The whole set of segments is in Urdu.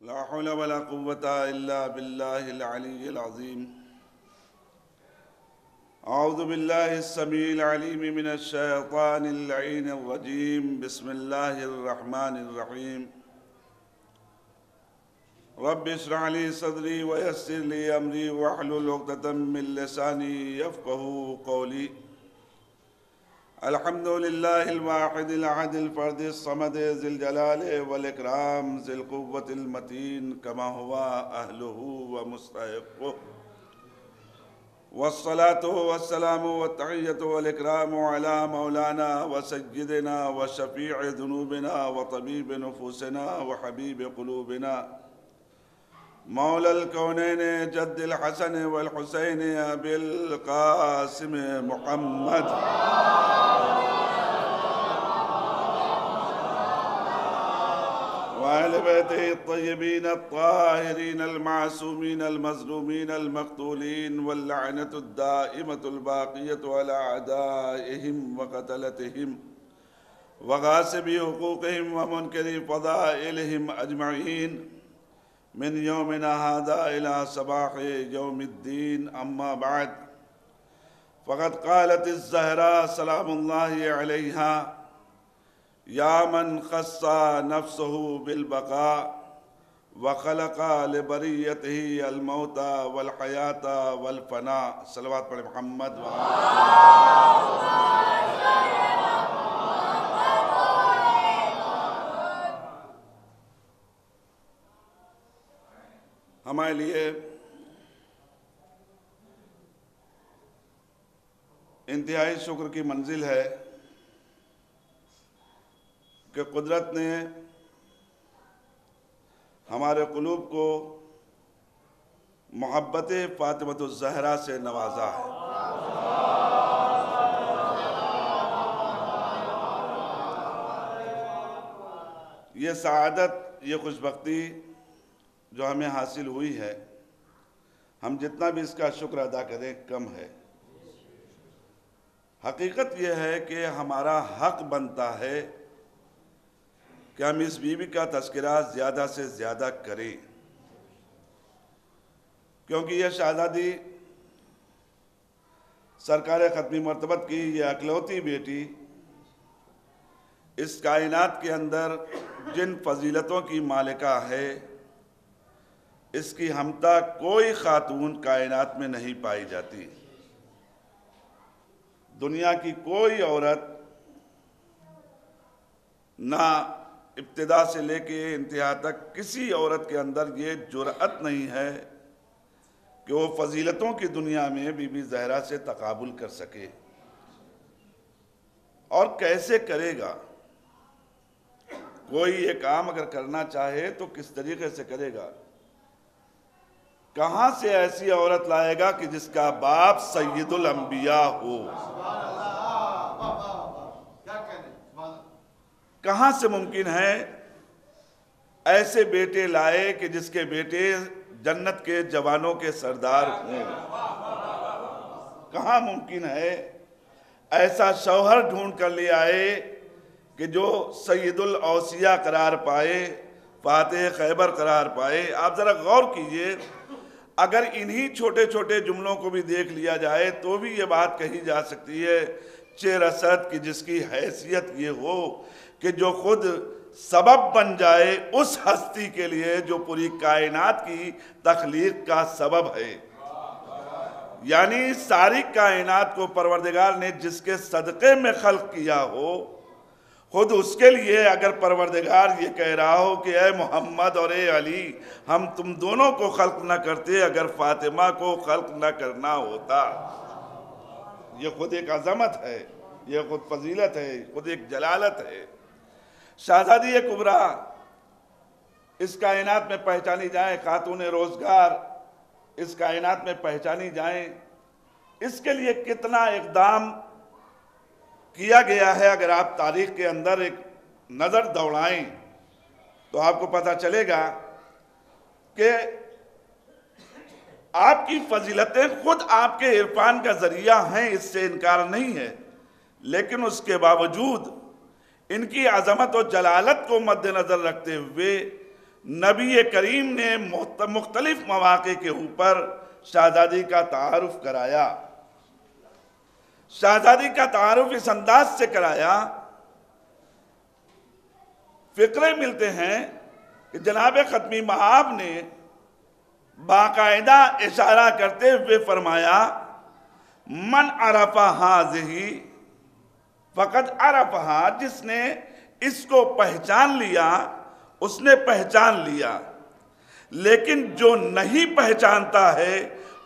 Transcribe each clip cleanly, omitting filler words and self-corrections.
لا حول ولا قوة إلا بالله العلي العظيم. أعوذ بالله السميع العليم من الشيطان اللعين الرجيم. بسم الله الرحمن الرحيم. رب اشرح لي صدري ويسر لي أمري واحلل عقدة من لساني يفقهوا قولي. الحمد لله الواحد الأحد الفرد الصمد ذي الجلال والإكرام ذي القوة المتين كما هو أهله ومستحقه، والصلاة والسلام والتحية والإكرام على مولانا وسيدنا وشفيع ذنوبنا وطبيب نفوسنا وحبيب قلوبنا مولى الكونين جد الحسن والحسين أبي القاسم محمد وأهل بيته الطيبين الطاهرين المعصومين المظلومين المقتولين، واللعنة الدائمة الباقية على أعدائهم وقتلتهم وغاصبي حقوقهم ومنكري فضائلهم أجمعين من يومنا هذا إلى صباح يوم الدين. أما بعد، فقد قالت الزهراء سلام الله عليها: يا من خص نفسه بالبقاء وخلق لبريته الموت والحياة والفناء. صلوات پڑھیں محمد ہمارے لیے انتہائی شکر کی منزل ہے کہ قدرت نے ہمارے قلوب کو محبت فاطمۃ الزہرا سے نوازا ہے. یہ سعادت، یہ خوشبختی جو ہمیں حاصل ہوئی ہے، ہم جتنا بھی اس کا شکر ادا کریں کم ہے. حقیقت یہ ہے کہ ہمارا حق بنتا ہے کہ ہم اس بیوی کا تذکرہ زیادہ سے زیادہ کریں، کیونکہ یہ شہزادی سرکار ختمی مرتبت کی یہ اکلوتی بیٹی اس کائنات کے اندر جن فضیلتوں کی مالکہ ہے، اس کی ہمتا کوئی خاتون کائنات میں نہیں پائی جاتی. دنیا کی کوئی عورت نہ ابتدا سے لے کے انتہا تک کسی عورت کے اندر یہ جرأت نہیں ہے کہ وہ فضیلتوں کی دنیا میں بی بی زہرا سے تقابل کر سکے. اور کیسے کرے گا؟ کوئی یہ کام اگر کرنا چاہے تو کس طریقے سے کرے گا؟ کہاں سے ایسی عورت لائے گا کہ جس کا باپ سید الانبیاء ہو؟ کہاں سے ممکن ہے ایسے بیٹے لائے کہ جس کے بیٹے جنت کے جوانوں کے سردار ہوں؟ کہاں ممکن ہے ایسا شوہر ڈھونڈ کر لے آئے کہ جو سید الاوصیاء قرار پائے، فاتح خیبر قرار پائے؟ آپ ذرا غور کیجئے، اگر انہی چھوٹے چھوٹے جملوں کو بھی دیکھ لیا جائے تو بھی یہ بات کہی جا سکتی ہے چہ رسد کی جس کی حیثیت یہ ہو کہ جو خود سبب بن جائے اس ہستی کے لیے جو پوری کائنات کی تخلیق کا سبب ہے. یعنی ساری کائنات کو پروردگار نے جس کے صدقے میں خلق کیا ہو، خود اس کے لیے اگر پروردگار یہ کہہ رہا ہو کہ اے محمد اور اے علی، ہم تم دونوں کو خلق نہ کرتے اگر فاطمہ کو خلق نہ کرنا ہوتا. یہ خود ایک عظمت ہے، یہ خود فضیلت ہے، خود ایک جلالت ہے. شہزادی کبریٰ اس کائنات میں پہچانی جائیں، خاتون روزگار اس کائنات میں پہچانی جائیں، اس کے لیے کتنا اقدام کیا گیا ہے. اگر آپ تاریخ کے اندر ایک نظر دوڑائیں تو آپ کو پتہ چلے گا کہ آپ کی فضیلتیں خود آپ کے عرفان کا ذریعہ ہیں، اس سے انکار نہیں ہے، لیکن اس کے باوجود ان کی عظمت و جلالت کو مد نظر رکھتے ہوئے نبی کریم نے مختلف مواقع کے اوپر شہزادی کا تعارف کرایا. شہزادی کا تعارف اس انداز سے کرایا. فقرے ملتے ہیں کہ جناب ختمی مآب نے باقاعدہ اشارہ کرتے ہوئے فرمایا من عرف ہذہ فقد عرفہا، جس نے اس کو پہچان لیا اس نے پہچان لیا، لیکن جو نہیں پہچانتا ہے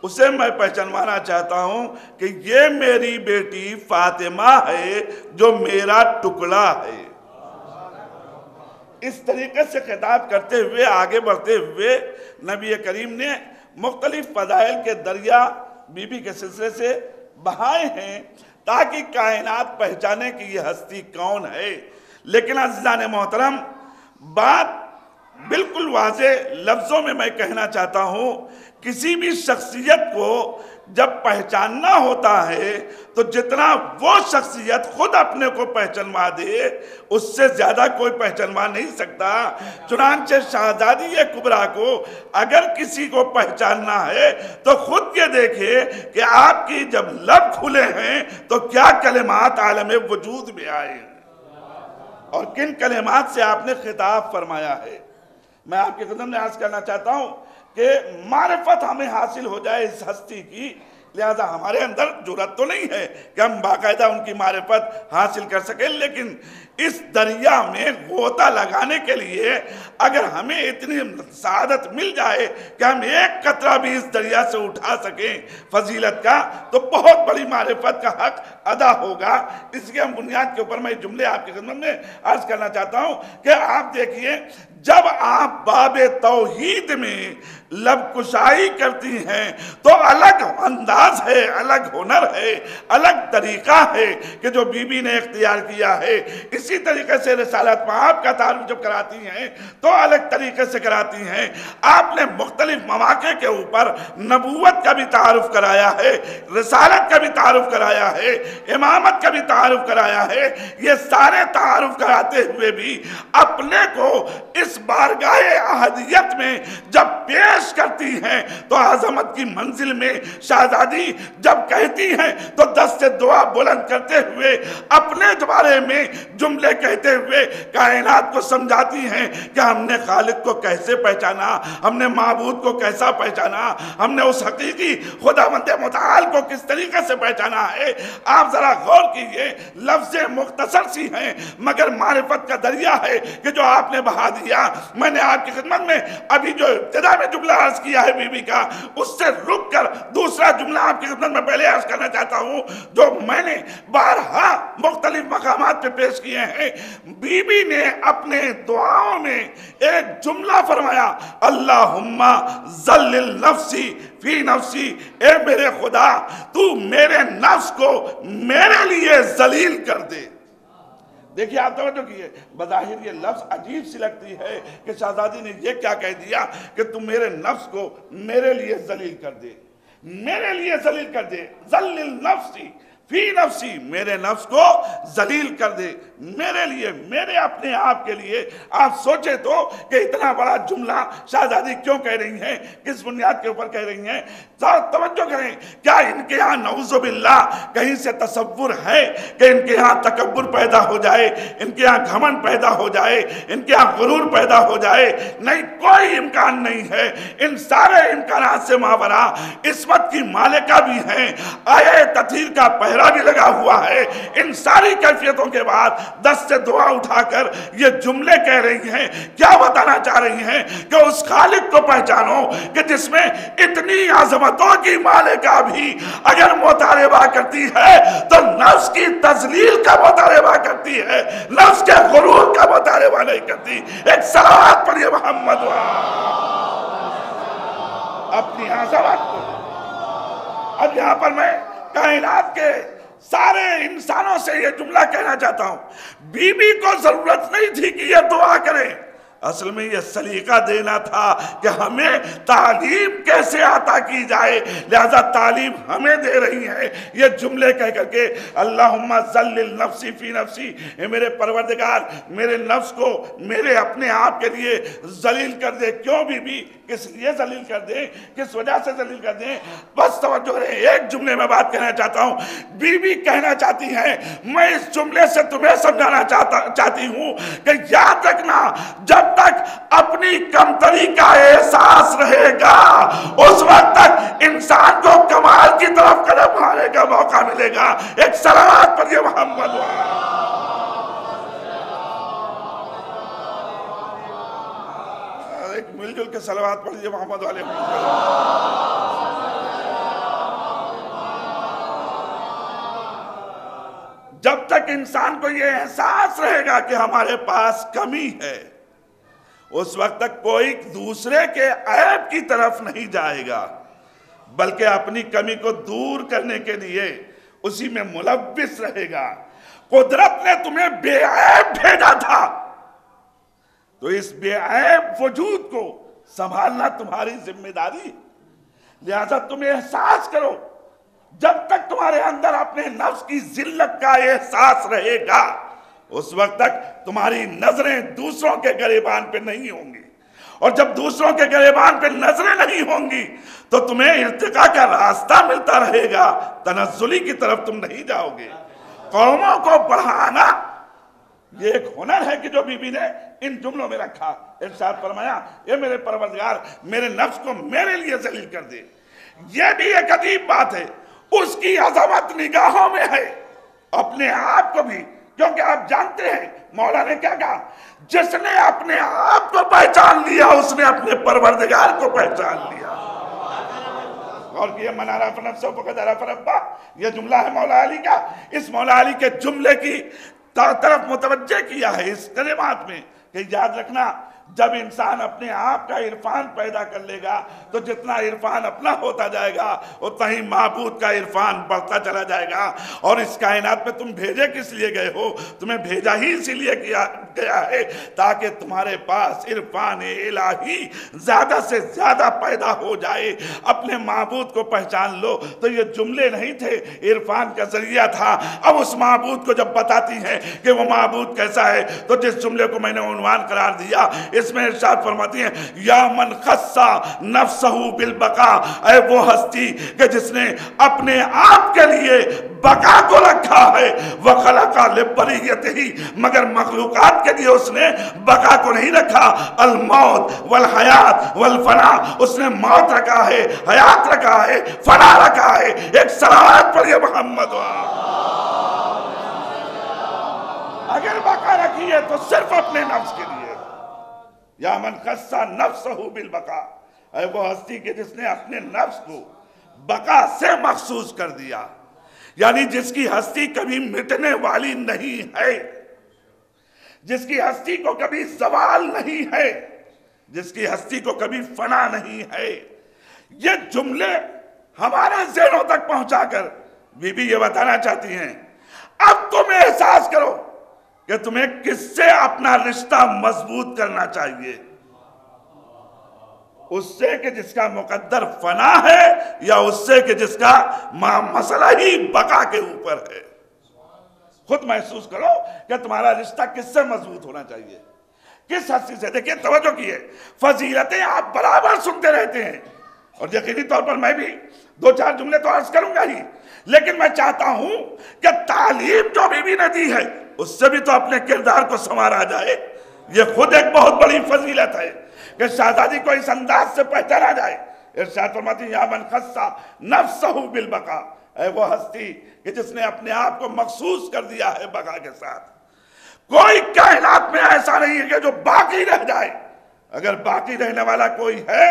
اسے میں پہچانوانا چاہتا ہوں کہ یہ میری بیٹی فاطمہ ہے جو میرا ٹکڑا ہے. اس طریقے سے خطاب کرتے ہوئے آگے بڑھتے ہوئے نبی کریم نے مختلف فضائل کے دریا بی بی کے سلسلے سے بہائے ہیں تاکہ کائنات پہچانے کہ یہ ہستی کون ہے. لیکن عزیزان محترم، بات بالکل واضح لفظوں میں کہنا چاہتا ہوں، کسی بھی شخصیت کو جب پہچاننا ہوتا ہے تو جتنا وہ شخصیت خود اپنے کو پہچانوا دے اس سے زیادہ کوئی پہچانوا نہیں سکتا. چنانچہ شہزادی کبریٰ کو اگر کسی کو پہچاننا ہے تو خود یہ دیکھے کہ آپ کی جب لب کھلے ہیں تو کیا کلمات عالم وجود میں آئے ہیں اور کن کلمات سے آپ نے خطاب فرمایا ہے. میں آپ کے خدمت میں عرض کرنا چاہتا ہوں کہ معرفت ہمیں حاصل ہو جائے اس ہستی کی، لہذا ہمارے اندر جرات تو نہیں ہے کہ ہم باقاعدہ ان کی معرفت حاصل کر سکیں، لیکن اس دریا میں غوطہ لگانے کے لیے اگر ہمیں اتنی سعادت مل جائے کہ ہم ایک قطرہ بھی اس دریا سے اٹھا سکیں فضیلت کا، تو بہت بڑی معرفت کا حق ادا ہوگا. اس کے بنیاد کے اوپر میں جملے آپ کی خدمت میں عرض کرنا چاہتا ہوں کہ آپ دیکھیے، جب آپ باب توحید میں لب کشائی کرتی ہیں تو الگ انداز ہے، الگ ہنر ہے، الگ طریقہ ہے کہ جو بی بی نے اختیار کیا ہے. اسی طریقے سے رسالت مآب کا تعارف جب کراتی ہیں تو الگ طریقے سے کراتی ہیں. آپ نے مختلف مواقع کے اوپر نبوت کا بھی تعارف کرایا ہے، رسالت کا بھی تعارف کرایا ہے، امامت کا بھی تعارف کرایا ہے. یہ سارے تعارف کراتے ہوئے بھی اپنے کو اس بارگاہ احدیت میں جب پیش کرتی ہیں تو عظمت کی منزل میں شہزادی جب کہتی ہیں تو دست دعا بلند کرتے ہوئے اپنے بارے میں جملے کہتے ہوئے کائنات کو سمجھاتی ہیں کہ ہم نے خالق کو کیسے پہچانا، ہم نے معبود کو کیسا پہچانا، ہم نے اس حقیقی خداوند متعال کو کس طریقے سے پہچانا ہے. آپ ذرا غور کیجئے، لفظ مختصر سی ہیں مگر معرفت کا دریا ہے کہ جو آپ نے بہا دیا. میں نے آپ کی خدمت میں ابھی جو ابتدا میں جملہ عرض کیا ہے بی بی کا، اس سے رک کر دوسرا جملہ آپ کی خدمت میں پہلے عرض کرنا چاہتا ہوں جو میں نے بارہا مختلف مقامات پہ پیش کیے ہیں. بی بی نے اپنے دعاؤں میں ایک جملہ فرمایا، اللہم ذلل نفسی فی نفسی، اے میرے خدا تو میرے نفس کو میرے لیے ذلیل کر دے. دیکھیے آپ توجہ کیے، بظاہر یہ لفظ عجیب سی لگتی ہے کہ شہزادی نے یہ کیا کہہ دیا کہ تم میرے نفس کو میرے لیے ذلیل کر دے، میرے لیے ذلیل کر دے. ذلل نفسی فی نفسی، میرے نفس کو ذلیل کر دے میرے لیے، میرے اپنے آپ کے لیے. آپ سوچے تو کہ اتنا بڑا جملہ شہزادی کیوں کہہ رہی ہیں، کس بنیاد کے اوپر کہہ رہی ہیں. توجہ کریں، کیا ان کے ہاں نعوذ باللہ کہیں سے تصور ہے کہ ان کے ہاں تکبر پیدا ہو جائے، ان کے ہاں گھمنڈ پیدا ہو جائے، ان کے ہاں غرور پیدا ہو جائے؟ نہیں، کوئی امکان نہیں ہے. ان سارے امکانات سے ماورا عصمت کی مالکہ بھی ہیں، آیہ تطہیر کا پہرا بھی لگا ہوا ہے. ان ساری کیفیتوں کے بعد دست سے دعا اٹھا کر یہ جملے کہہ رہی ہیں. کیا بتانا چاہ رہی ہیں کہ اس خالق کو پہچانو کہ جس میں اتنی عظمتوں کی مالکہ بھی اگر مطالبہ کرتی ہے تو نفس کی تذلیل کا مطالبہ کرتی ہے، نفس کے غرور کا مطالبہ نہیں کرتی. ایک صلوات پڑھیے محمد اپنی عظمت کو. اب یہاں پر میں کائنات کے سارے انسانوں سے یہ جملہ کہنا چاہتا ہوں، بی بی کو ضرورت نہیں تھی کہ یہ دعا کریں. اصل میں یہ سلیقہ دینا تھا کہ ہمیں تعلیم کیسے عطا کی جائے، لہذا تعلیم ہمیں دے رہی ہے یہ جملے کہہ کر کے اللہم ذلل نفسی فی نفسی، اے میرے پروردگار میرے نفس کو میرے اپنے آپ کے لیے ذلیل کر دے۔ کیوں بی کس لیے ذلیل کر دیں، کس وجہ سے ذلیل کر دیں؟ بس توجہ رہے، ایک جملے میں بات کہنا چاہتا ہوں۔ بی کہنا چاہتی ہیں میں اس جملے سے تمہیں سمجھانا چاہتی ہوں کہ یاد رکھنا جب تک اپنی کمتری کا احساس رہے گا اس وقت تک انسان کو کمال کی طرف قدم بڑھانے کا موقع ملے گا۔ ایک صلوات پڑھیے محمد ایک مل جل کے صلوات پڑھیے محمد علیہ جب تک انسان کو یہ احساس رہے گا کہ ہمارے پاس کمی ہے اس وقت تک کوئی دوسرے کے عیب کی طرف نہیں جائے گا، بلکہ اپنی کمی کو دور کرنے کے لیے اسی میں ملوث رہے گا۔ قدرت نے تمہیں بے عیب بھیجا تھا تو اس بے عیب وجود کو سنبھالنا تمہاری ذمہ داری، لہذا تم احساس کرو جب تک تمہارے اندر اپنے نفس کی ذلت کا احساس رہے گا اس وقت تک تمہاری نظریں دوسروں کے گریبان پہ نہیں ہوں گی، اور جب دوسروں کے گریبان پہ نظریں نہیں ہوں گی تو تمہیں ارتقاء کا راستہ ملتا رہے گا، تنزلی کی طرف تم نہیں جاؤ گے۔ قوموں کو بڑھانا یہ ایک ہنر ہے کہ جو بی بی نے ان جملوں میں رکھا۔ ارشاد فرمایا اے میرے پروردگار میرے نفس کو میرے لیے ذلیل کر دے۔ یہ بھی ایک عجیب بات ہے، اس کی عظمت نگاہوں میں ہے، اپنے آپ کو بھی، کیونکہ آپ جانتے ہیں مولا نے کیا کہا، جس نے اپنے آپ کو پہچان لیا اس نے اپنے پروردگار کو پہچان لیا۔ اور یہ من عرف نفسہ فقد عرف ربہ، یہ جملہ ہے مولا علی کا۔ اس مولا علی کے جملے کی طرف متوجہ کیا ہے اس کلمات میں کہ یاد رکھنا جب انسان اپنے آپ کا عرفان پیدا کر لے گا تو جتنا عرفان اپنا ہوتا جائے گا اتنا ہی معبود کا عرفان بڑھتا چلا جائے گا۔ اور اس کائنات میں تم بھیجے کس لیے گئے ہو؟ تمہیں بھیجا ہی اسی لیے گیا ہے تاکہ تمہارے پاس عرفان الہی زیادہ سے زیادہ پیدا ہو جائے، اپنے معبود کو پہچان لو۔ تو یہ جملے نہیں تھے، عرفان کا ذریعہ تھا۔ اب اس معبود کو جب بتاتی ہیں کہ وہ معبود کیسا ہے تو جس جملے کو میں نے عنوان قرار دیا اس میں ارشاد فرماتی ہیں یا من خصا نفسہ بالبقا، اے وہ ہستی کہ جس نے اپنے آپ کے لیے بقا کو رکھا ہے، وخلق لبریتہ، مگر مخلوقات کے لیے اس نے بقا کو نہیں رکھا، الموت والحیات والفنا، اس نے موت رکھا ہے، حیات رکھا ہے، فنا رکھا ہے۔ ایک صلوات پڑھیے محمد۔ اگر بقا رکھی ہے تو صرف اپنے نفس کے لیے۔ یا من خصا نفسہ بالبقا، اے وہ ہستی کہ جس نے اپنے نفس کو بقا سے مخصوص کر دیا، یعنی جس کی ہستی کبھی مٹنے والی نہیں ہے، جس کی ہستی کو کبھی زوال نہیں ہے، جس کی ہستی کو کبھی فنا نہیں ہے۔ یہ جملے ہمارے ذہنوں تک پہنچا کر بی بی یہ بتانا چاہتی ہیں اب تم احساس کرو کہ تمہیں کس سے اپنا رشتہ مضبوط کرنا چاہیے، اس سے کہ جس کا مقدر فنا ہے یا اس سے کہ جس کا مسئلہ ہی بقا کے اوپر ہے۔ خود محسوس کرو کہ تمہارا رشتہ کس سے مضبوط ہونا چاہیے، کس ہستی سے۔ دیکھیں توجہ کیے، فضیلتیں آپ برابر سنتے رہتے ہیں اور یقینی طور پر میں بھی دو چار جملے تو عرض کروں گا ہی، لیکن میں چاہتا ہوں کہ تعلیم جو بی بی نے دی ہے اس سے بھی تو اپنے کردار کو سنوارا جائے۔ یہ خود ایک بہت بڑی فضیلت ہے کہ شہزادی کو اس انداز سے پہچانا جائے۔ ارشاد فرماتی ہیں یا من خصا نفسہ بالبقا، اے وہ ہستی کہ جس نے اپنے آپ کو مخصوص کر دیا ہے بقا کے ساتھ۔ کوئی کائنات میں ایسا نہیں ہے کہ جو باقی رہ جائے، اگر باقی رہنے والا کوئی ہے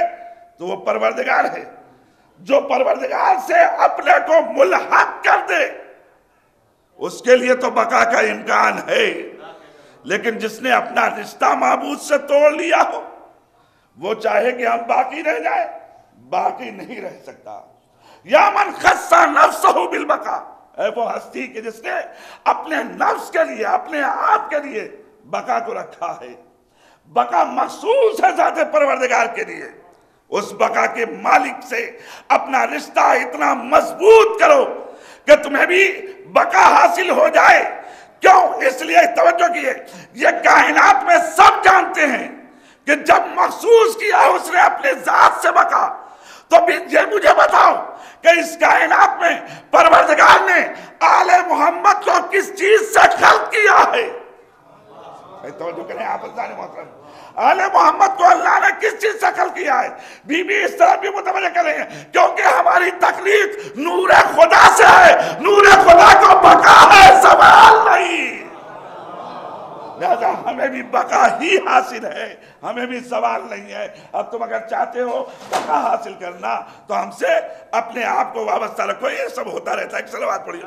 تو وہ پروردگار ہے۔ جو پروردگار سے اپنے کو ملحق کر دے اس کے لیے تو بقا کا امکان ہے، لیکن جس نے اپنا رشتہ معبود سے توڑ لیا ہو وہ چاہے کہ ہم باقی رہ جائے، باقی نہیں رہ سکتا۔ یا من خصا نفسہ بالبقا، اے وہ ہستی کہ جس نے اپنے نفس کے لیے، اپنے آپ کے لیے بقا کو رکھا ہے۔ بقا مخصوص ہے ذات پروردگار کے لیے. اس بقا کے مالک سے اپنا رشتہ اتنا مضبوط کرو کہ تمہیں بھی بقا حاصل ہو جائے. کیوں؟ اس لیے توجہ کیے، یہ کائنات میں سب جانتے ہیں کہ جب مخصوص کیا اس نے اپنے ذات سے بقا، تو بھی یہ مجھے بتاؤ کہ اس کائنات میں پروردگار نے آل محمد کو کس چیز سے خلق کیا ہے؟ توجہ کریں آپ حضرات محترم، آل محمد کو اللہ نے کس چیز سے خلق کیا ہے؟ بی بی اس طرح بھی متوجہ کریں گے کیونکہ ہماری تخلیق نور خدا سے ہے. نور خدا کو بقا ہے، سوال نہیں. لہذا ہمیں بھی بقا ہی حاصل ہے، ہمیں بھی سوال نہیں ہے. اب تم اگر چاہتے ہو بقا حاصل کرنا تو ہم سے اپنے آپ کو وابستہ رکھو. یہ سب ہوتا رہتا ہے. ایک صلوات پڑھیے.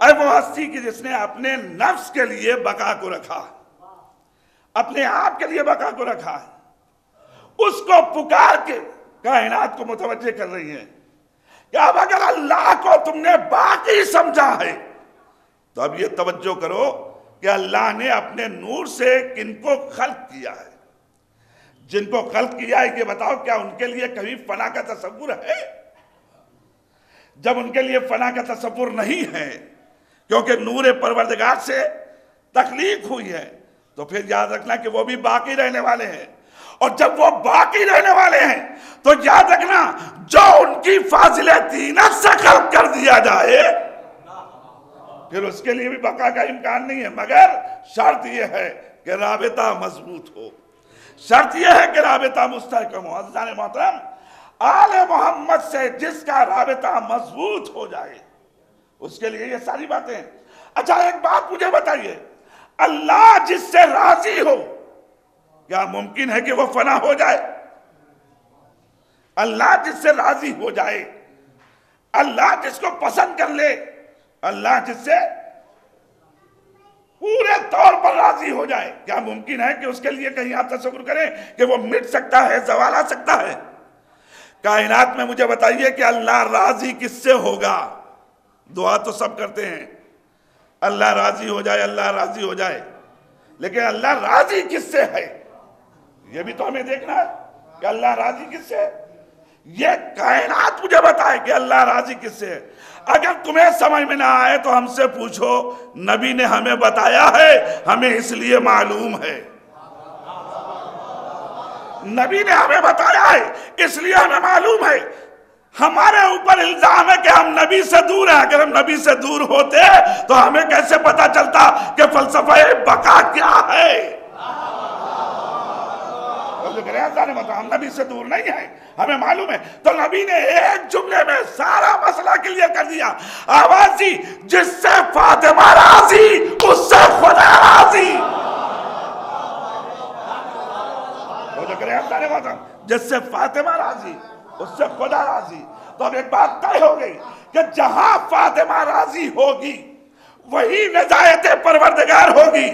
اے وہ ہستی کی جس نے اپنے نفس کے لیے بقا کو رکھا، اپنے آپ کے لیے بقا کو رکھا ہے، اس کو پکار کے کائنات کو متوجہ کر رہی ہے کہ اب اگر اللہ کو تم نے باقی سمجھا ہے تو اب یہ توجہ کرو کہ اللہ نے اپنے نور سے کن کو خلق کیا ہے. جن کو خلق کیا ہے یہ بتاؤ کیا ان کے لیے کبھی فنا کا تصور ہے؟ جب ان کے لیے فنا کا تصور نہیں ہے کیونکہ نور پروردگار سے تخلیق ہوئی ہے، تو پھر یاد رکھنا کہ وہ بھی باقی رہنے والے ہیں. اور جب وہ باقی رہنے والے ہیں تو یاد رکھنا جو ان کی فاضل طینت سے خلق کر دیا جائے پھر اس کے لیے بھی بقا کا امکان نہیں ہے، مگر شرط یہ ہے کہ رابطہ مضبوط ہو، شرط یہ ہے کہ رابطہ مستحکم ہو. عزیزان محترم، آل محمد سے جس کا رابطہ مضبوط ہو جائے اس کے لیے یہ ساری باتیں ہیں. اچھا ایک بات مجھے بتائیے، اللہ جس سے راضی ہو کیا ممکن ہے کہ وہ فنا ہو جائے؟ اللہ جس سے راضی ہو جائے، اللہ جس کو پسند کر لے، اللہ جس سے پورے طور پر راضی ہو جائے، کیا ممکن ہے کہ اس کے لیے کہیں آپ تصور کریں کہ وہ مٹ سکتا ہے، زوال آ سکتا ہے؟ کائنات میں مجھے بتائیے کہ اللہ راضی کس سے ہوگا؟ دعا تو سب کرتے ہیں اللہ راضی ہو جائے، اللہ راضی ہو جائے، لیکن اللہ راضی کس سے ہے یہ بھی تو ہمیں دیکھنا ہے کہ اللہ راضی کس سے ہے. یہ کائنات مجھے بتائے کہ اللہ راضی کس سے ہے. اگر تمہیں سمجھ میں نہ آئے تو ہم سے پوچھو، نبی نے ہمیں بتایا ہے، ہمیں اس لیے معلوم ہے. نبی نے ہمیں بتایا ہے اس لیے ہمیں معلوم ہے. ہمارے اوپر الزام ہے کہ ہم نبی سے دور ہیں. اگر ہم نبی سے دور ہوتے تو ہمیں کیسے پتا چلتا کہ فلسفہ بقا کیا ہے؟ ہم نبی سے دور نہیں ہیں، ہمیں معلوم ہے. تو نبی نے ایک جملے میں سارا مسئلہ کلیئر کر دیا. آوازی جس سے فاطمہ راضی اس سے خدا راضی. جس سے فاطمہ راضی اس سے خدا راضی. تو اب ایک بات طے ہو گئی کہ جہاں فاطمہ راضی ہوگی وہی نجایت پروردگار ہوگی.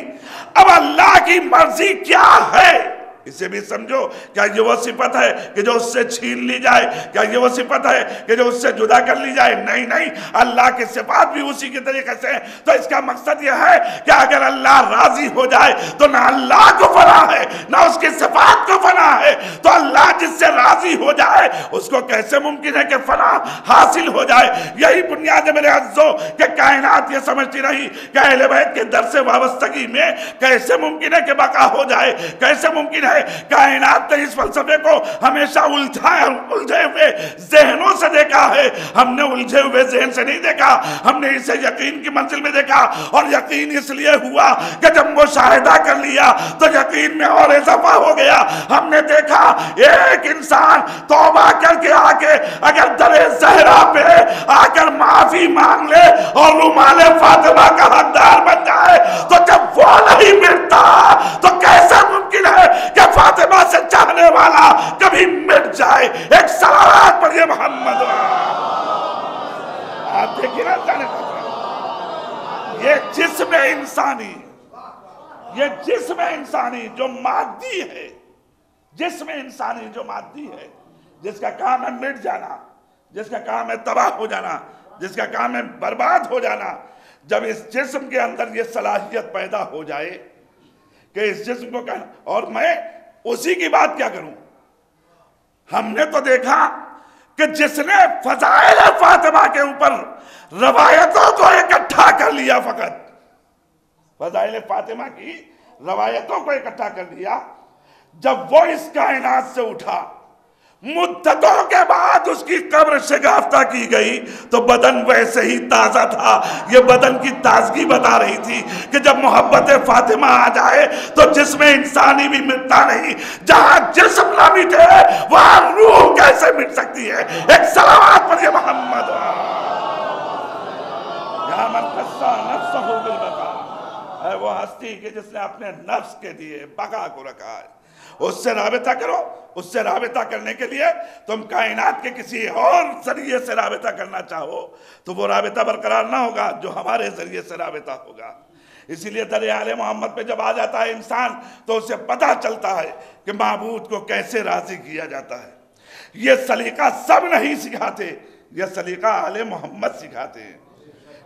اب اللہ کی مرضی کیا ہے اسے بھی سمجھو. کیا یہ وہ صفت ہے کہ جو اس سے چھین لی جائے؟ کیا یہ وہ صفت ہے کہ جو اس سے جدا کر لی جائے؟ نہیں نہیں، اللہ کی صفات بھی اسی کے طریقے سے ہیں. تو اس کا مقصد یہ ہے کہ اگر اللہ راضی ہو جائے تو نہ اللہ کو فنا ہے نہ اس کی صفات کو فنا ہے. تو اللہ جس سے راضی ہو جائے اس کو کیسے ممکن ہے کہ فنا حاصل ہو جائے؟ یہی بنیاد میرے عزیزو کہ کائنات یہ سمجھتی رہی کہ اہل بیت کے در سے وابستگی میں کیسے ممکن ہے کہ بقا ہو جائے، کیسے ممکن ہے. کائنات نے اس فلسفے کو ہمیشہ الجھے ہوئے ذہنوں سے دیکھا ہے. ہم نے الجھے ہوئے ذہن سے نہیں دیکھا، ہم نے اسے یقین کی منزل میں دیکھا. اور یقین اس لیے ہوا کہ جب مشاہدہ کر لیا تو یقین میں اور اضافہ ہو گیا. ہم نے دیکھا ایک انسان توبہ کر کے آ کے اگر در زہرا پہ آ کر معافی مانگ لے اور رومال فاطمہ کا حقدار بن جائے تو جب وہ نہیں ملتا تو کیسے ممکن ہے کہ فاطمہ سے چاہنے والا کبھی مٹ جائے؟ ایک صلوات پڑھیے محمد. آپ دیکھیے نا، یہ جسم انسانی یہ جسم انسانی جو مادی ہے، جسم انسانی جو مادی ہے، جس کا کام ہے مٹ جانا، جس کا کام ہے تباہ ہو جانا، جس کا کام ہے برباد ہو جانا، جب اس جسم کے اندر یہ صلاحیت پیدا ہو جائے کہ اس جسم کو کہنا، اور میں اسی کی بات کیا کروں؟ ہم نے تو دیکھا کہ جس نے فضائل فاطمہ کے اوپر روایتوں کو اکٹھا کر لیا، فقط فضائل فاطمہ کی روایتوں کو اکٹھا کر لیا، جب وہ اس کائنات سے اٹھا، مدتوں کے بعد اس کی قبر شگافتہ کی گئی تو بدن ویسے ہی تازہ تھا۔ یہ بدن کی تازگی بتا رہی تھی کہ جب محبت فاطمہ آ جائے تو جسم انسانی بھی مٹتا نہیں، جہاں جسم نہ مٹے وہاں روح کیسے مٹ سکتی ہے؟ ایک صلوات پر یہ محمد یا من قصہ نفسہ بالبقاء، ہے وہ ہستی کہ جس نے اپنے نفس کے لیے بقا کو رکھا ہے۔ اس سے رابطہ کرو، اس سے رابطہ کرنے کے لیے تم کائنات کے کسی اور ذریعے سے رابطہ کرنا چاہو تو وہ رابطہ برقرار نہ ہوگا جو ہمارے ذریعے سے رابطہ ہوگا۔ اسی لیے در آل محمد پہ جب آ جاتا ہے انسان تو اسے پتہ چلتا ہے کہ معبود کو کیسے راضی کیا جاتا ہے۔ یہ سلیقہ سب نہیں سکھاتے، یہ سلیقہ آل محمد سکھاتے ہیں۔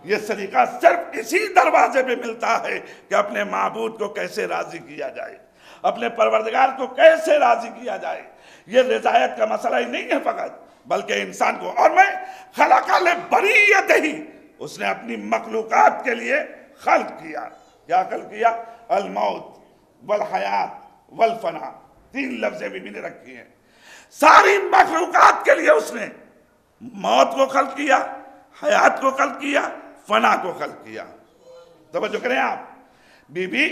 یہ سلیقہ صرف اسی دروازے پہ ملتا ہے کہ اپنے معبود کو کیسے راضی کیا جائے، اپنے پروردگار کو کیسے راضی کیا جائے۔ یہ رضایت کا مسئلہ ہی نہیں ہے فقط، بلکہ انسان کو، اور میں خلق لبریتہ، اس نے اپنی مخلوقات کے لیے خلق کیا۔ کیا خلق کیا؟ الموت والحیات والفنا، تین لفظیں بھی نے رکھی ہیں۔ ساری مخلوقات کے لیے اس نے موت کو خلق کیا، حیات کو خلق کیا، فنا کو خلق کیا۔ توجہ کریں آپ، بی بی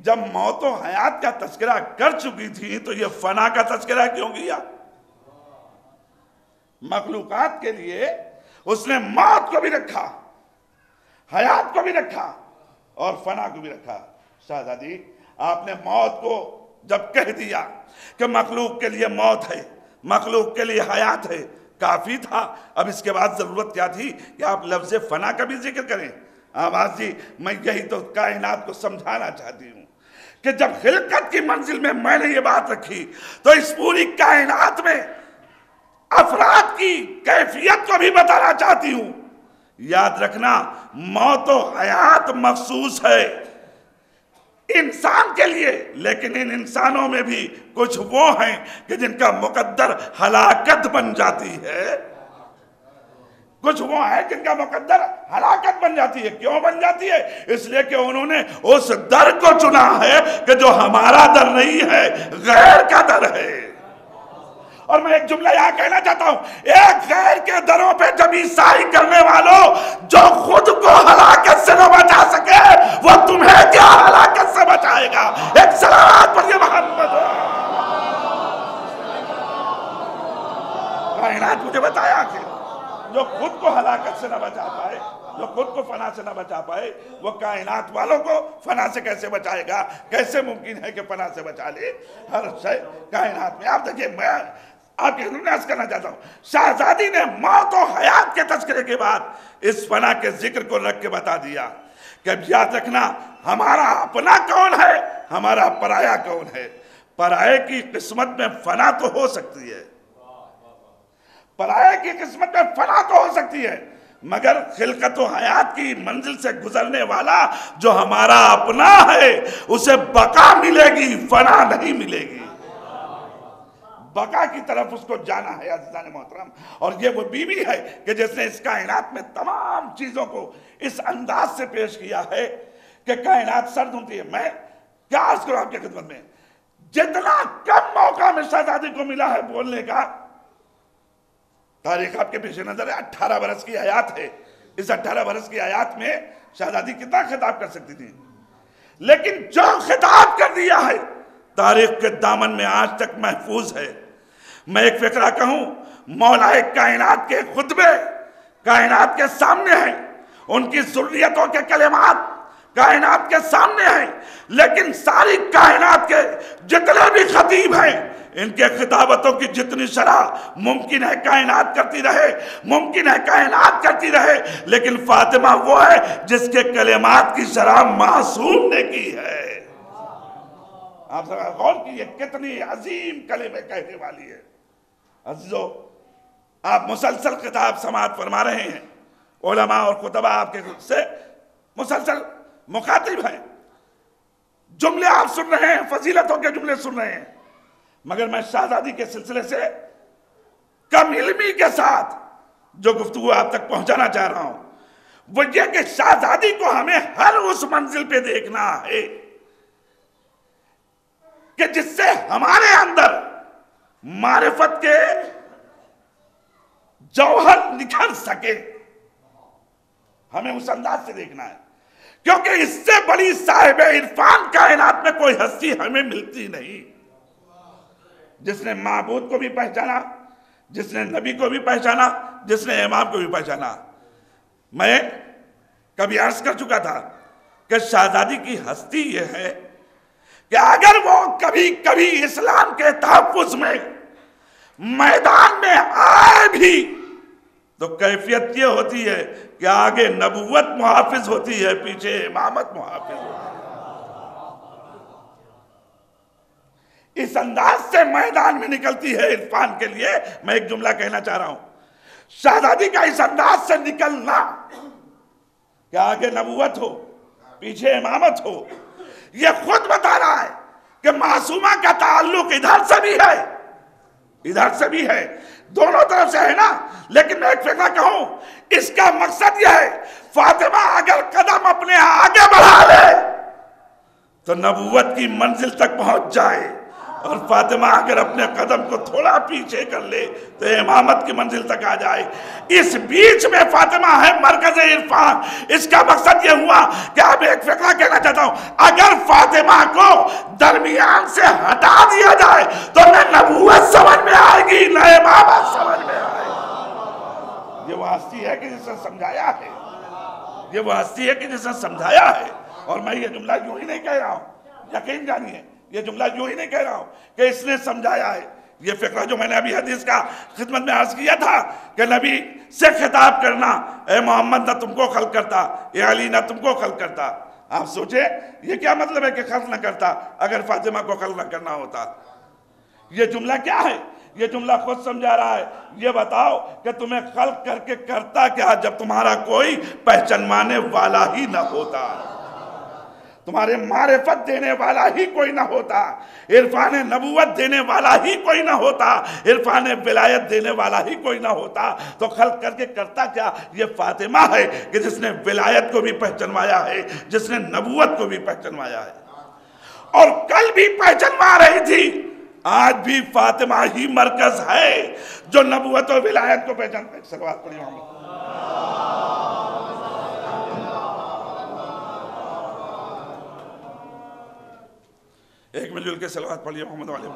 جب موت و حیات کا تذکرہ کر چکی تھی تو یہ فنا کا تذکرہ کیوں کیا؟ مخلوقات کے لیے اس نے موت کو بھی رکھا، حیات کو بھی رکھا اور فنا کو بھی رکھا۔ شہزادی آپ نے موت کو جب کہہ دیا کہ مخلوق کے لیے موت ہے، مخلوق کے لیے حیات ہے، کافی تھا۔ اب اس کے بعد ضرورت کیا تھی کہ آپ لفظ فنا کا بھی ذکر کریں؟ آواز جی، میں یہی تو کائنات کو سمجھانا چاہتی ہوں کہ جب خلقت کی منزل میں نے یہ بات رکھی تو اس پوری کائنات میں افراد کی کیفیت کو بھی بتانا چاہتی ہوں۔ یاد رکھنا، موت و حیات مخصوص ہے انسان کے لیے، لیکن ان انسانوں میں بھی کچھ وہ ہیں کہ جن کا مقدر ہلاکت بن جاتی ہے۔ کچھ وہ ہیں جن کا مقدر ہلاکت بن جاتی ہے۔ کیوں بن جاتی ہے؟ اس لیے کہ انہوں نے اس در کو چنا ہے کہ جو ہمارا در نہیں ہے، غیر کا در ہے۔ اور میں ایک جملہ یہاں کہنا چاہتا ہوں، ایک غیر کے دروں پہ جب عیسائی کرنے والوں جو خود کو ہلاکت سے نہ بچا سکے وہ تمہیں کیا ہلاکت سے بچائے گا؟ ایک صلوات پر یہ محمد کائنات مجھے بتایا کہ جو خود کو ہلاکت سے نہ بچا پائے، جو خود کو فنا سے نہ بچا پائے، وہ کائنات والوں کو فنا سے کیسے بچائے گا؟ کیسے ممکن ہے کہ فنا سے بچا لے؟ ہر شے کائنات میں۔ آپ دیکھیں، میں آپ کے عرض کرنا چاہتا ہوں، شہزادی نے موت و حیات کے تذکرے کے بعد اس فنا کے ذکر کو رکھ کے بتا دیا کہ اب یاد رکھنا، ہمارا اپنا کون ہے، ہمارا پرایا کون ہے۔ پرائے کی قسمت میں فنا تو ہو سکتی ہے، پرائے کی قسمت میں فنا تو ہو سکتی ہے، مگر خلقت و حیات کی منزل سے گزرنے والا جو ہمارا اپنا ہے اسے بقا ملے گی، فنا نہیں ملے گی۔ بقا کی طرف اس کو جانا ہے عزیزان محترم۔ اور یہ وہ بیوی ہے کہ جس نے اس کائنات میں تمام چیزوں کو اس انداز سے پیش کیا ہے کہ کائنات سرد ہوتی ہے۔ میں کیا عرض کروں آپ کی خدمت میں، جتنا کم موقع میں شہزادی کو ملا ہے بولنے کا، تاریخ آپ کے پیش نظر ہے، 18 برس کی حیات ہے۔ اس 18 برس کی حیات میں شہزادی کتنا خطاب کر سکتی تھی، لیکن جو خطاب کر دیا ہے تاریخ کے دامن میں آج تک محفوظ ہے۔ میں ایک فقرہ کہوں، مولا کائنات کے خطبے کائنات کے سامنے ہیں، ان کی ذریتوں کے کلمات کائنات کے سامنے ہیں، لیکن ساری کائنات کے جتنے بھی خطیب ہیں ان کے خطابتوں کی جتنی شرح ممکن ہے کائنات کرتی رہے، ممکن ہے کائنات کرتی رہے، لیکن فاطمہ وہ ہے جس کے کلمات کی شرح معصوم نے کی ہے۔ آپ ذرا غور کیجئے کتنی عظیم کلمے کہنے والی ہے۔ عزیزو، آپ مسلسل خطاب سماعت فرما رہے ہیں، علماء اور خطبہ آپ کے سے مسلسل مخاطب ہیں، جملے آپ سن رہے ہیں، فضیلتوں کے جملے سن رہے ہیں، مگر میں شہزادی کے سلسلے سے کم علمی کے ساتھ جو گفتگو آپ تک پہنچانا چاہ رہا ہوں وہ یہ کہ شہزادی کو ہمیں ہر اس منزل پہ دیکھنا ہے کہ جس سے ہمارے اندر معرفت کے جوہر نکھر سکے، ہمیں اس انداز سے دیکھنا ہے، کیونکہ اس سے بڑی صاحب عرفان کائنات میں کوئی ہستی ہمیں ملتی نہیں، جس نے معبود کو بھی پہچانا، جس نے نبی کو بھی پہچانا، جس نے امام کو بھی پہچانا۔ میں کبھی عرض کر چکا تھا کہ شہزادی کی ہستی یہ ہے کہ اگر وہ کبھی کبھی اسلام کے تحفظ میں میدان میں آئے بھی تو کیفیت یہ ہوتی ہے کہ آگے نبوت محافظ ہوتی ہے، پیچھے امامت محافظ ہوتی ہے۔ اس انداز سے میدان میں نکلتی ہے عرفان کے لیے۔ میں ایک جملہ کہنا چاہ رہا ہوں، شہزادی کا اس انداز سے نکلنا کہ آگے نبوت ہو پیچھے امامت ہو، یہ خود بتا رہا ہے کہ معصومہ کا تعلق ادھر سے بھی ہے ادھر سے بھی ہے، دونوں طرف سے ہے نا۔ لیکن میں ایک فکرہ کہوں، اس کا مقصد یہ ہے فاطمہ اگر قدم اپنے آگے بڑھا لے تو نبوت کی منزل تک پہنچ جائے، اور فاطمہ اگر اپنے قدم کو تھوڑا پیچھے کر لے تو امامت کی منزل تک آ جائے۔ اس بیچ میں فاطمہ ہے مرکز عرفان۔ اس کا مقصد یہ ہوا کہ اب ایک فقرہ کہنا چاہتا ہوں، اگر فاطمہ کو درمیان سے ہٹا دیا جائے تو نہ نبوت سمجھ میں آئے گی نہ امامت سمجھ میں آئے گی۔ یہ وہ ہستی ہے کہ جسے سمجھایا ہے، یہ وہ ہستی ہے کہ جسے سمجھایا ہے۔ اور میں یہ جملہ یوں ہی نہیں کہہ رہا ہوں، یقین جانیے یہ جملہ یوں ہی نہیں کہہ رہا ہوں کہ اس نے سمجھایا ہے۔ یہ فقرہ جو میں نے ابھی حدیث کا خدمت میں عرض کیا تھا کہ نبی سے خطاب کرنا، اے محمد نہ تم کو خلق کرتا، اے علی نہ تم کو خلق کرتا۔ آپ سوچیں یہ کیا مطلب ہے کہ خلق نہ کرتا اگر فاطمہ کو خلق نہ کرنا ہوتا؟ یہ جملہ کیا ہے؟ یہ جملہ خود سمجھا رہا ہے۔ یہ بتاؤ کہ تمہیں خلق کر کے کرتا کیا جب تمہارا کوئی پہچانوانے والا ہی نہ ہوتا، تمہارے معرفت دینے والا ہی کوئی نہ ہوتا، عرفان نبوت دینے والا ہی کوئی نہ ہوتا، عرفان ولایت دینے والا ہی کوئی نہ ہوتا، تو خلق کر کے کرتا کیا؟ یہ فاطمہ ہے کہ جس نے ولایت کو بھی پہچنوایا ہے، جس نے نبوت کو بھی پہچنوایا ہے، اور کل بھی پہچنوا رہی تھی، آج بھی فاطمہ ہی مرکز ہے جو نبوت و ولایت کو پہچانتا ہے۔ صلوات پڑھیے محمد۔ ایک مل جل کے صلوات پڑھیے محمد والے۔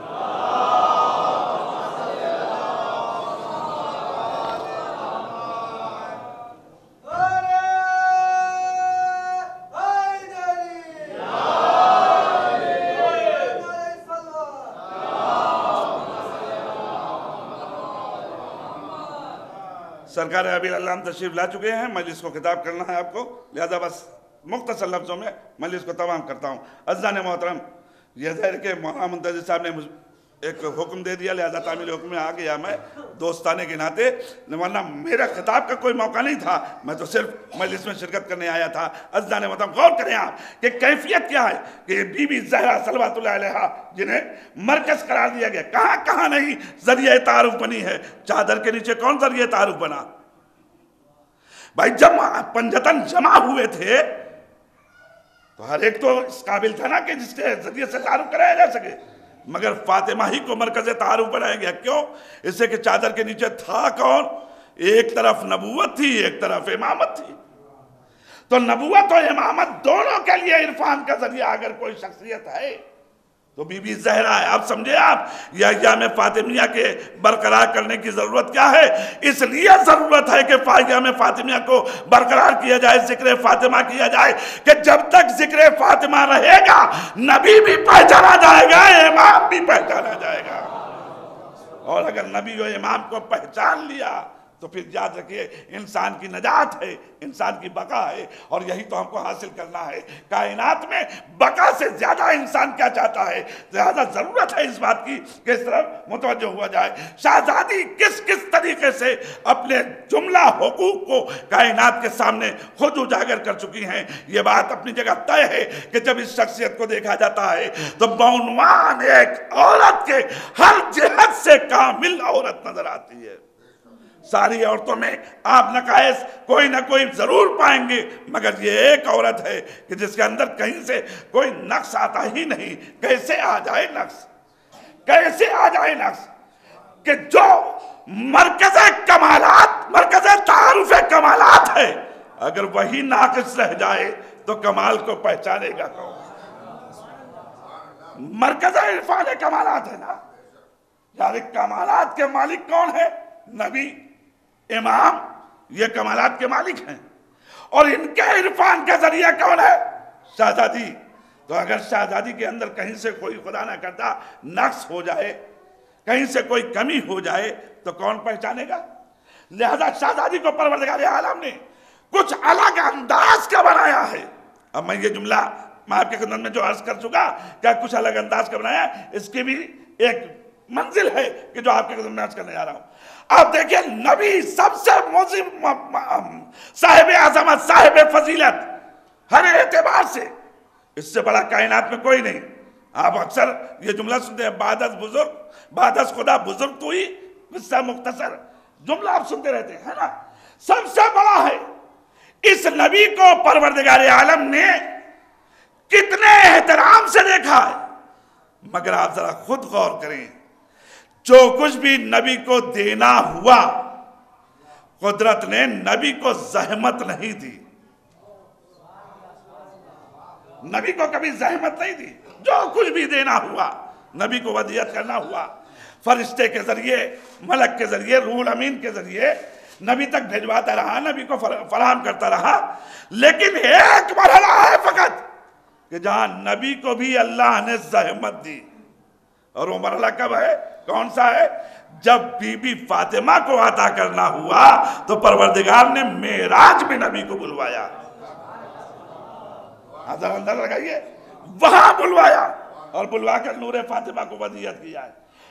سرکار ابی علام تشریف لا چکے ہیں، مجلس کو خطاب کرنا ہے آپ کو، لہذا بس مختصر لفظوں میں مجلس کو تمام کرتا ہوں۔ عزیزان محترم، یہ ظاہر کہ مولانا منتظر صاحب نے ایک حکم دے دیا، لہذا تعمیل حکم میں آ گیا میں دوستانے کے ناطے، ورنہ میرا خطاب کا کوئی موقع نہیں تھا، میں تو صرف مجلس میں شرکت کرنے آیا تھا۔ عزیزان محترم، غور کریں آپ کہ کیفیت کیا ہے کہ بی بی زہرا صلوات اللہ علیہا جنہیں مرکز قرار دیا گیا، کہاں کہاں نہیں ذریعہ تعارف بنی ہے۔ چادر کے نیچے کون ذریعہ تعارف بنا؟ بھائی جب پنجتن جمع ہوئے تھے تو ہر ایک تو اس قابل تھا نا کہ جس کے ذریعے سے تعارف کرایا جا سکے، مگر فاطمہ ہی کو مرکز تعارف بنایا گیا۔ کیوں؟ اس سے کہ چادر کے نیچے تھا کون؟ ایک طرف نبوت تھی، ایک طرف امامت تھی، تو نبوت اور امامت دونوں کے لیے عرفان کا ذریعہ اگر کوئی شخصیت ہے تو بی بی زہرا ہے۔ آپ سمجھے، آپ یہ ایام فاطمیہ کے برقرار کرنے کی ضرورت کیا ہے؟ اس لیے ضرورت ہے کہ ایام فاطمیہ کو برقرار کیا جائے، ذکر فاطمہ کیا جائے، کہ جب تک ذکر فاطمہ رہے گا نبی بھی پہچانا جائے گا، امام بھی پہچانا جائے گا، اور اگر نبی و امام کو پہچان لیا تو پھر یاد رکھیے انسان کی نجات ہے، انسان کی بقا ہے، اور یہی تو ہم کو حاصل کرنا ہے۔ کائنات میں بقا سے زیادہ انسان کیا چاہتا ہے، زیادہ ضرورت ہے اس بات کی کہ اس طرف متوجہ ہوا جائے۔ شہزادی کس کس طریقے سے اپنے جملہ حقوق کو کائنات کے سامنے خود اجاگر کر چکی ہیں، یہ بات اپنی جگہ طے ہے کہ جب اس شخصیت کو دیکھا جاتا ہے تو بعنوان ایک عورت کے ہر جہت سے کامل عورت نظر آتی ہے۔ ساری عورتوں میں آپ نقائص کوئی نہ کوئی ضرور پائیں گے، مگر یہ ایک عورت ہے کہ جس کے اندر کہیں سے کوئی نقص آتا ہی نہیں۔ کیسے آ جائے نقص، کیسے آ جائے نقص کہ جو مرکز کمالات، مرکز تعارف کمالات ہے، اگر وہی ناقص رہ جائے تو کمال کو پہچانے گا کون؟ مرکز عرفان کمالات ہے نا، یعنی کمالات کے مالک کون ہے؟ نبی، امام، یہ کمالات کے مالک ہیں، اور ان کے عرفان کا ذریعہ کون ہے؟ شہزادی۔ تو اگر شہزادی کے اندر کہیں سے کوئی خدا نہ کرتا نقص ہو جائے، کہیں سے کوئی کمی ہو جائے تو کون پہچانے گا؟ لہذا شہزادی کو پروردگار عالم نے کچھ الگ انداز کا بنایا ہے۔ اب میں یہ جملہ میں آپ کے خدمت میں جو عرض کر چکا کہ کچھ الگ انداز کا بنایا، اس کی بھی ایک منزل ہے کہ جو آپ کے خدمت میں عرض کرنے جا رہا ہوں۔ آپ دیکھیں، نبی سب سے معظم، صاحب عظمت، صاحب فضیلت، ہر اعتبار سے اس سے بڑا کائنات میں کوئی نہیں۔ آپ اکثر یہ جملہ سنتے ہیں، بعد از بزرگ، بعد از خدا بزرگ تو ہی، قصہ مختصر جملہ آپ سنتے رہتے ہیں نا، سب سے بڑا ہے۔ اس نبی کو پروردگار عالم نے کتنے احترام سے دیکھا ہے، مگر آپ ذرا خود غور کریں، جو کچھ بھی نبی کو دینا ہوا، قدرت نے نبی کو زحمت نہیں دی، نبی کو کبھی زحمت نہیں دی۔ جو کچھ بھی دینا ہوا، نبی کو ودیعت کرنا ہوا، فرشتے کے ذریعے، ملک کے ذریعے، روح الامین کے ذریعے نبی تک بھیجواتا رہا، نبی کو فراہم کرتا رہا۔ لیکن ایک مرحلہ ہے فقط کہ جہاں نبی کو بھی اللہ نے زحمت دی، اور وہ مرحلہ کب ہے؟ کون سا ہے؟ جب بی بی فاطمہ کو عطا کرنا ہوا تو پروردگار نے معراج میں نبی کو بلوایا۔ حضر اندر لگائیے، وہاں بلوایا، اور بلوا کر نور فاطمہ کو ودیعت کیا ہے۔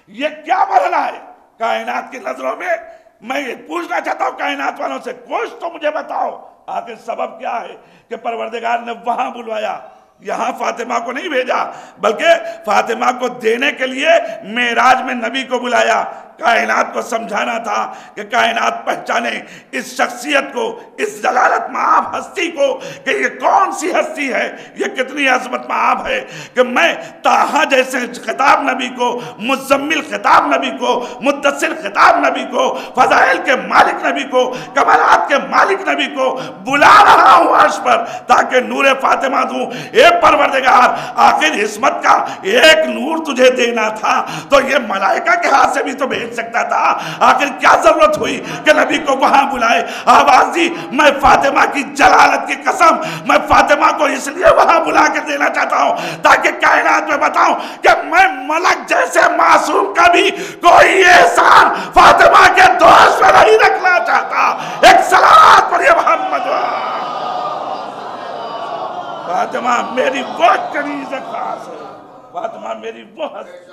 یہ کیا مرحلہ ہے کائنات کی نظروں میں؟ میں یہ پوچھنا چاہتا ہوں کائنات والوں سے، کچھ تو مجھے بتاؤ، آخر سبب کیا ہے کہ پروردگار نے وہاں بلوایا، یہاں فاطمہ کو نہیں بھیجا، بلکہ فاطمہ کو دینے کے لیے معراج میں نبی کو بلایا؟ کائنات کو سمجھانا تھا کہ کائنات پہچانے اس شخصیت کو، اس جلالت مآب ہستی کو کہ یہ کون سی ہستی ہے، یہ کتنی عظمت مآب ہے کہ میں طٰہٰ جیسے خطاب نبی کو، مزمل خطاب نبی کو، مدثر خطاب نبی کو، فضائل کے مالک نبی کو، کمالات کے مالک نبی کو بلا رہا ہوں عرش پر تاکہ نور فاطمہ دوں۔ اے پروردگار، آخر عصمت کا ایک نور تجھے دینا تھا تو یہ ملائکہ کے ہاتھ سے بھی تو بھیج سکتا تھا، آخر کیا ضرورت ہوئی کہ نبی کو وہاں بلائے؟ آواز دی، میں فاطمہ کی جلالت کی قسم، میں فاطمہ کو اس لیے وہاں بلا کر دینا چاہتا ہوں تاکہ کائنات میں بتاؤں کہ میں ملک جیسے معصوم کا بھی کوئی احسان فاطمہ کے دوست میں نہیں رکھنا چاہتا۔ ایک صلوات پڑھیے محمد۔ فاطمہ میری وہ کنیز خاص ہے، فاطمہ میری وہ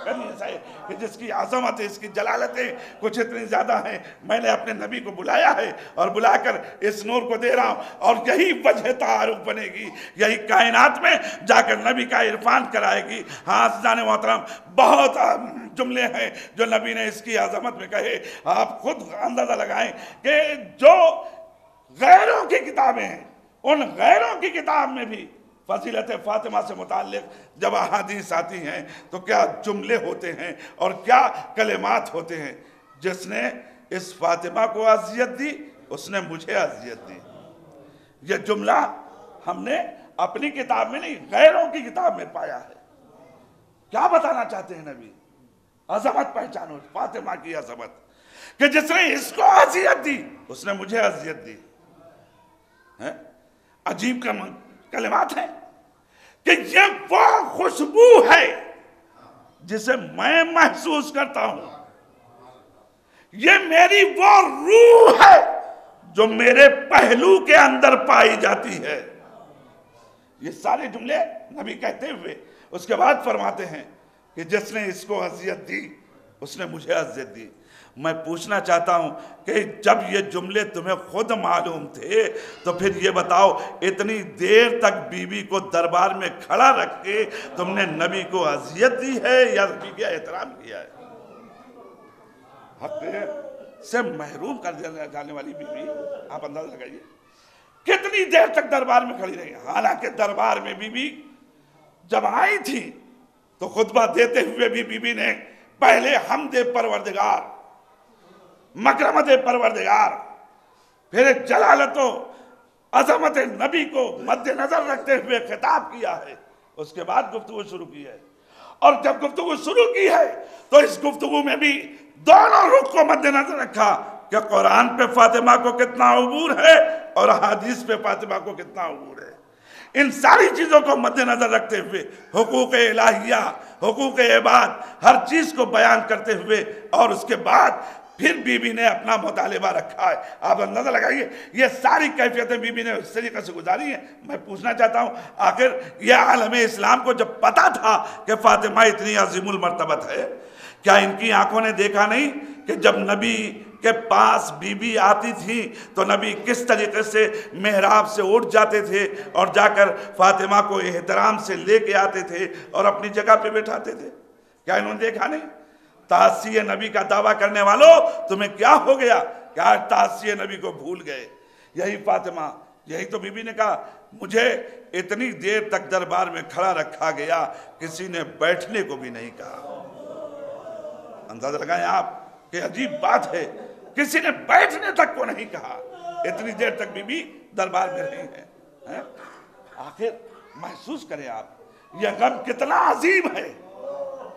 کنیز ہے کہ جس کی عظمت، اس کی جلالتیں کچھ اتنی زیادہ ہیں، میں نے اپنے نبی کو بلایا ہے اور بلا کر اس نور کو دے رہا ہوں، اور یہی وجہ تعارف بنے گی، یہی کائنات میں جا کر نبی کا عرفان کرائے گی۔ ہاں عزیزان محترم، بہت جملے ہیں جو نبی نے اس کی عظمت میں کہے، آپ خود اندازہ لگائیں کہ جو غیروں کی کتابیں ہیں، ان غیروں کی کتاب میں بھی فضیلت فاطمہ سے متعلق جب احادیث آتی ہیں تو کیا جملے ہوتے ہیں اور کیا کلمات ہوتے ہیں۔ جس نے اس فاطمہ کو اذیت دی، اس نے مجھے اذیت دی۔ یہ جملہ ہم نے اپنی کتاب میں نہیں، غیروں کی کتاب میں پایا ہے۔ کیا بتانا چاہتے ہیں نبی؟ عظمت پہچانو، فاطمہ کی عظمت، کہ جس نے اس کو اذیت دی، اس نے مجھے اذیت دی۔ عجیب کلمات ہیں کہ یہ وہ خوشبو ہے جسے میں محسوس کرتا ہوں، یہ میری وہ روح ہے جو میرے پہلو کے اندر پائی جاتی ہے. یہ سارے جملے نبی کہتے ہوئے اس کے بعد فرماتے ہیں کہ جس نے اس کو اذیت دی اس نے مجھے اذیت دی. میں پوچھنا چاہتا ہوں کہ جب یہ جملے تمہیں خود معلوم تھے تو پھر یہ بتاؤ اتنی دیر تک بی بی کو دربار میں کھڑا رکھ کے تم نے نبی کو اذیت دی ہے یا نبی کا احترام کیا ہے؟ حق سے محروم کر دیا جانے والی بی بی، آپ اندازہ لگائیے کتنی دیر تک دربار میں کھڑی رہی. حالانکہ دربار میں بی بی جب آئی تھی تو خطبہ دیتے ہوئے بھی بی بی نے پہلے حمد پروردگار، مکرمت پروردگار، پھر جلالت و عظمت نبی کو مد نظر رکھتے ہوئے خطاب کیا ہے. اس کے بعد گفتگو شروع کی ہے. اور جب گفتگو شروع کی ہے تو اس گفتگو میں بھی دونوں رخ کو مد نظر رکھا کہ قرآن پہ فاطمہ کو کتنا عبور ہے اور حدیث پہ فاطمہ کو کتنا عبور ہے. ان ساری چیزوں کو مد نظر رکھتے ہوئے حقوق الہیہ، حقوق عباد، ہر چیز کو بیان کرتے ہوئے اور اس کے بعد پھر بی بی نے اپنا مطالبہ رکھا ہے. آپ اندازہ لگائیے یہ ساری کیفیتیں بی بی نے اس طریقے سے گزاری ہیں. میں پوچھنا چاہتا ہوں آخر یہ عالم اسلام کو جب پتا تھا کہ فاطمہ اتنی عظیم المرتبت ہے، کیا ان کی آنکھوں نے دیکھا نہیں کہ جب نبی کے پاس بی بی آتی تھی تو نبی کس طریقے سے محراب سے اٹھ جاتے تھے اور جا کر فاطمہ کو احترام سے لے کے آتے تھے اور اپنی جگہ پہ بٹھاتے تھے؟ کیا انہوں نے دیکھا نہیں؟ تعصیِ نبی کا دعویٰ کرنے والوں تمہیں کیا ہو گیا کہ آج تعصیِ نبی کو بھول گئے؟ یہی فاطمہ، یہی تو بی بی نے کہا مجھے اتنی دیر تک دربار میں کھڑا رکھا گیا، کسی نے بیٹھنے کو بھی نہیں کہا. اندازہ لگائیں آپ کہ عجیب بات ہے، کسی نے بیٹھنے تک کو نہیں کہا. اتنی دیر تک بی بی دربار میں رہی ہے. آخر محسوس کریں آپ یہ غم کتنا عظیم ہے.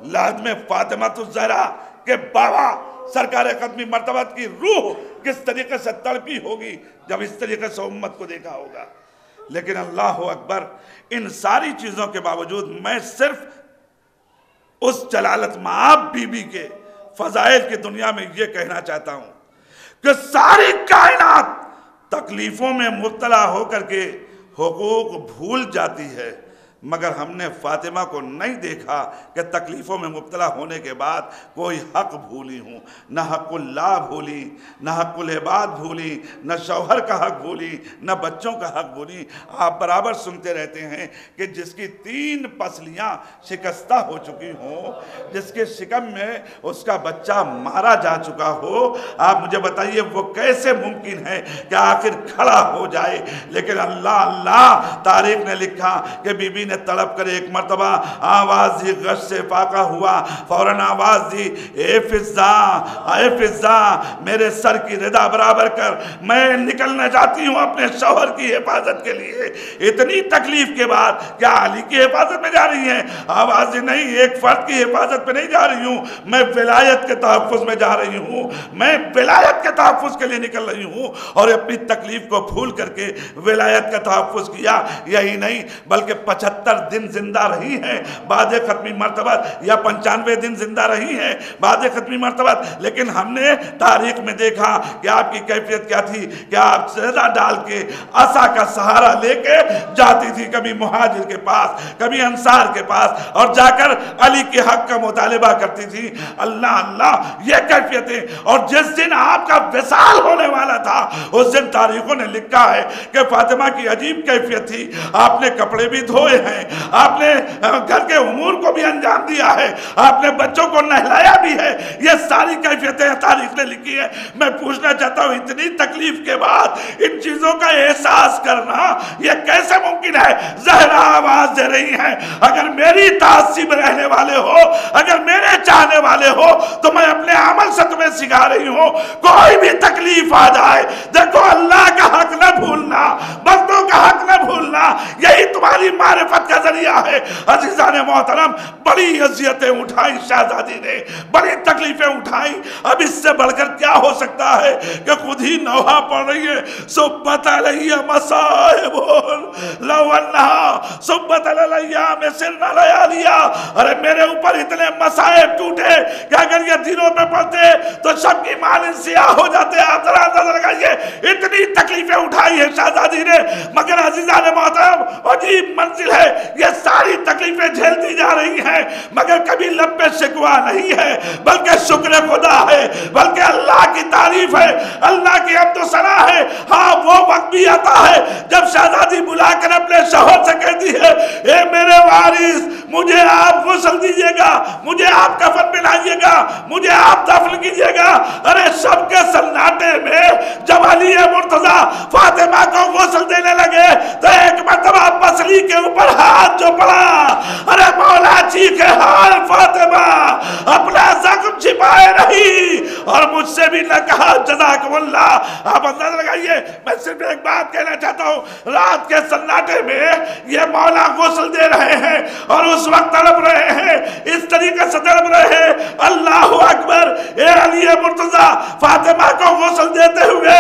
لحد میں فاطمہ الزہرا کے بابا سرکار ختمی مرتبت کی روح کس طریقے سے تڑپی ہوگی جب اس طریقے سے امت کو دیکھا ہوگا. لیکن اللہ اکبر، ان ساری چیزوں کے باوجود میں صرف اس جلالت مآب بی بی کے فضائل کی دنیا میں یہ کہنا چاہتا ہوں کہ ساری کائنات تکلیفوں میں مبتلا ہو کر کے حقوق بھول جاتی ہے، مگر ہم نے فاطمہ کو نہیں دیکھا کہ تکلیفوں میں مبتلا ہونے کے بعد کوئی حق بھولی ہوں. نہ حق اللہ بھولی، نہ حق العباد بھولی، نہ شوہر کا حق بھولی، نہ بچوں کا حق بھولی. آپ برابر سنتے رہتے ہیں کہ جس کی 3 پسلیاں شکستہ ہو چکی ہوں، جس کے شکم میں اس کا بچہ مارا جا چکا ہو، آپ مجھے بتائیے وہ کیسے ممکن ہے کہ آخر کھڑا ہو جائے؟ لیکن اللہ تاریخ نے لکھا کہ بی بی نے تڑپ کر ایک مرتبہ آواز دی، غش سے فاقہ ہوا، فوراً آواز دی اے فضا میرے سر کی ردا برابر کر، میں نکلنا چاہتی ہوں اپنے شوہر کی حفاظت کے لیے. اتنی تکلیف کے بعد کیا علی کی حفاظت میں جا رہی ہیں؟ آواز دی نہیں، ایک فرد کی حفاظت میں نہیں جا رہی ہوں، میں ولایت کے تحفظ میں جا رہی ہوں، میں ولایت کے تحفظ کے لیے نکل رہی ہوں. اور اپنی تکلیف کو بھول کر کے ولایت کا تحفظ کیا. یہی نہیں بلکہ 75 دن زندہ رہی ہیں بعد ختمی مرتبت، یا 95 دن زندہ رہی ہیں بعد ختمی مرتبت. لیکن ہم نے تاریخ میں دیکھا کہ آپ کی کیفیت کیا تھی کہ آپ سجدہ ڈال کے عصا کا سہارا لے کے جاتی تھی کبھی مہاجر کے پاس، کبھی انصار کے پاس، اور جا کر علی کے حق کا مطالبہ کرتی تھی. اللہ یہ کیفیتیں. اور جس دن آپ کا وصال ہونے والا تھا اس دن تاریخوں نے لکھا ہے کہ فاطمہ کی عجیب کیفیت تھی. آپ نے کپڑے بھی دھوئے ہیں، آپ نے گھر کے امور کو بھی انجام دیا ہے، آپ نے بچوں کو نہلایا بھی ہے. یہ ساری کیفیتیں تاریخ نے لکھی ہے. میں پوچھنا چاہتا ہوں اتنی تکلیف کے بعد ان چیزوں کا احساس کرنا یہ کیسے ممکن ہے؟ زہرا آواز دے رہی ہیں اگر میری تعصب رہنے والے ہو، اگر میرے چاہنے والے ہو تو میں اپنے عمل سے تمہیں سکھا رہی ہوں کوئی بھی تکلیف آ جائے دیکھو اللہ کا حق نہ بھولنا، بندوں کا حق نہ بھولنا، یہی تمہاری معرفت کا ذریعہ ہے. عزیزان محترم، بڑی اذیتیں اٹھائی شہزادی نے، بڑی تکلیفیں اٹھائیں، اب اس سے بڑھ کر کیا ہو سکتا ہے کہ خود ہی نوحہ پڑھ رہی ہے، سبت علیہ مصائب لو انہا سبت علیہ مسرنا لیالیا، ارے میرے اوپر اتنے مصائب ٹوٹے کہ اگر یہ دنوں پہ پڑھتے تو سب کی مال سیاہ ہو جاتے۔ آپ ذرا اندازہ لگائیے، اتنی تکلیفیں اٹھائی ہے شہزادی نے، مگر عزیزان محترم عجیب منزل ہے، یہ ساری تکلیفیں جھیلتی جا رہی ہیں مگر کبھی لب پہ شکوہ نہیں ہے، بلکہ شکر خدا ہے، بلکہ اللہ کی تعریف ہے، اللہ کی حمد و ثنا ہے۔ ہاں وہ وقت بھی آتا ہے جب شہزادی بلا کر اپنے شوہر سے کہتی ہے، اے میرے وارث مجھے آپ غسل دیجئے گا، مجھے آپ کفن پہنائیے گا، مجھے آپ دفن کیجئے گا۔ ارے شب کے سناٹے میں جب علی مرتضیٰ فاطمہ کو غسل دینے لگے تو ایک مرتبہ پسلی کے اوپر ہاتھ جو پڑا، ارے مولا چیخے حال فاطمہ اپنا زخم چھپائے نہیں اور مجھ سے بھی نہ کہا جزاکم اللہ۔ آپ اندازہ لگائیے، میں صرف ایک بات کہنا چاہتا ہوں، رات کے سناٹے میں یہ مولا غسل دے رہے ہیں اور اس وقت تڑپ رہے ہیں، اس طریقے سے تڑپ رہے ہیں، اللہ اکبر، اے علی مرتضیٰ فاطمہ کو غسل دیتے ہوئے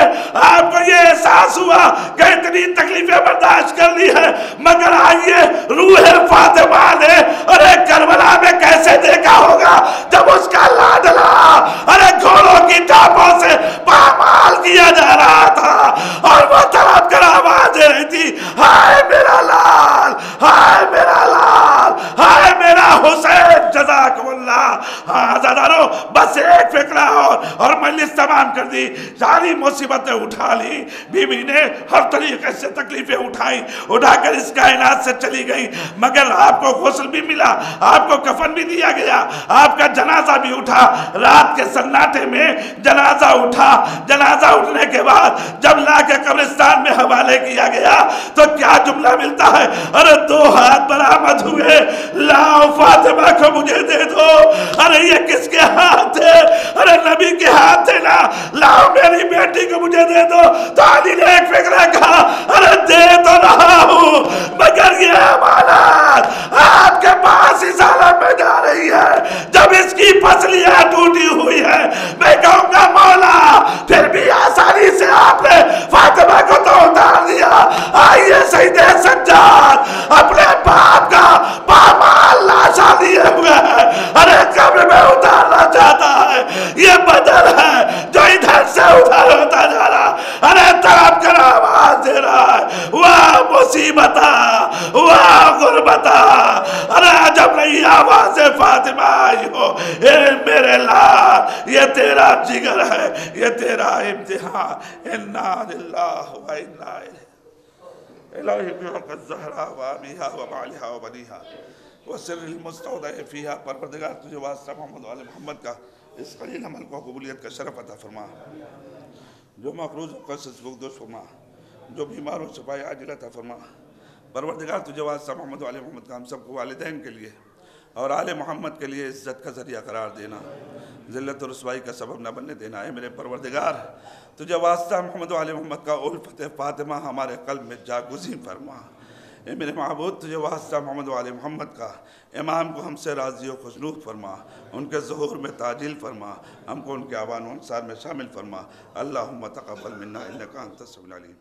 آپ کو یہ احساس ہوا کہ اتنی تکلیفیں برداشت کر لی ہے، مگر آئیے روح فاطمہ نے ارے کربلا میں کیسے دیکھا ہوگا جب اس کا لاڈلا ارے گھوڑوں کی ٹاپوں سے پامال کیا جا رہا تھا اور وہ طرف کر آواز دے رہی تھی، ہائے میرا لال، ہائے میرا لال، ہائے میرا حسین، جزاکم اللہ۔ ہاں زادارو بس ایک فکرہ اور مجلس تمام کر دی، ساری مصیبتیں اٹھا لی، بیوی نے ہر طریقے سے تکلیفیں اٹھا کر اس کائنات سے چلی گئی، مگر آپ کو غسل بھی ملا، آپ کو کفن بھی دیا گیا، آپ کا جنازہ بھی اٹھا۔ رات کے سناٹے میں جنازہ اٹھا، جنازہ اٹھنے کے بعد جب لا کے قبرستان میں حوالے کیا گیا تو کیا جملہ ملتا ہے، ارے 2 ہاتھ برآمد ہوئے، لاؤ فاطمہ کو مجھے دے دو۔ ارے یہ کس کے ہاتھ تھے؟ ارے نبی کے ہاتھ تھے نا، لاؤ میری بیٹی کو مجھے دے دو۔ تو علی نے ایک فکرہ کہا، ارے دے تو رہا ہوں مگر یہ امانت آپ کے پاس اس عالم میں جا رہی ہے، جب اس کی پسلیاں ٹوٹی ہوئی ہے میں کہوں گا مولا پھر بھی آسانی سے آپ نے فاطمہ کو تو اتار دیا، آئیے سید سجاد اپنے باپ کا پامال لاشا دیے ہوئے ہے، ارے قبر میں اتارنا چاہتا ہے، یہ بدل ہے جو ادھر سے ادھر ہوتا جا رہا، ارے طرف کر آواز دے رہا ہے، واہ مصیبتہ، واہ غربتہ، ارے عجب نہیں آواز فاطمہ آئی ہو، اے میرے لال یہ تیرا جگر ہے، یہ تیرا امتحان، انا للہ و انا الیہ الہی بحق الزہرا و آبیہا و بعلہا و بنیہا و سر المستودع فیہا، پروردگار تجھے واسطہ محمد و آل محمد کا اس قلیل عمل کو قبولیت کا شرف عطا فرما، جو مقروض و قصص بغدوش فرما، جو بیمار و شفاء عاجل عطا فرما۔ پروردگار تجھے واسطہ محمد و آل محمد کا ہم سب کو والدین کے لیے اور آل محمد کے لیے عزت کا ذریعہ قرار دینا، ذلت و رسوائی کا سبب نہ بننے دینا۔ اے میرے پروردگار تجھے واسطہ محمد و آل محمد کا الفت فاطمہ ہمارے قلب میں جاگزین فرما۔ اے میرے معبود تجھے واسطہ محمد و آل محمد کا امام کو ہم سے راضی و خشنود فرما، ان کے ظہور میں تعجیل فرما، ہم کو ان کے آوان و انصار میں شامل فرما۔ اللہم تقبل منا انکا انت السمیع العلیم۔